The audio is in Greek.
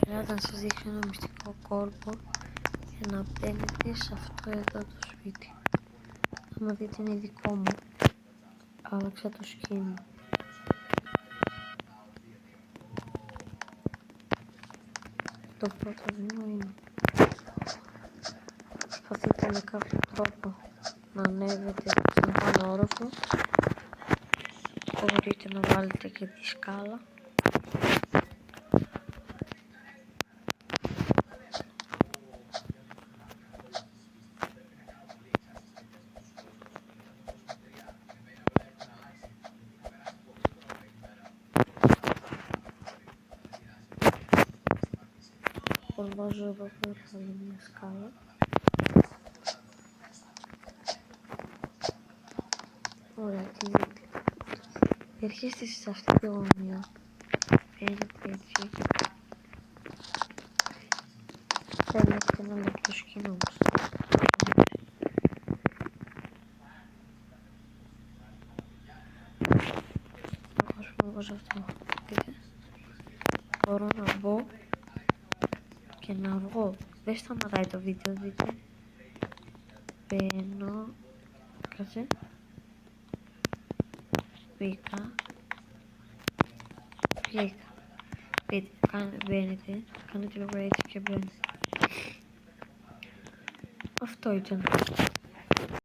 Ελάτε να σας δείξω ένα μυστικό κόλπο για να μπαίνετε σε αυτό εδώ το σπίτι. Άμα δείτε είναι δικό μου, άλλαξα το skin μου. Το πρώτο βήμα είναι προσπαθείτε με κάποιο τρόπο να ανέβετε στον πάνω όροφο. Μπορείτε να βάλετε και τη σκάλα. Βάζω εδώ πέρα άλλη μια σκάλα. Ωραία, τι δείτε. Έρχεστε σε αυτή τη γωνία. Παίρνετε έτσι. Θέλετε να λεπτό σκηνό μας. Ας πούμε πως αυτό. Δείτε. Μπορώ να μπω και να βγω. Δεν σταματάει το βίντεο, δείτε. Μπαίνω. Κάτσε. Μπήκα. Βγήκα. Μπαίνετε. Κάνετε λίγο έτσι και μπαίνετε. Αυτό ήταν.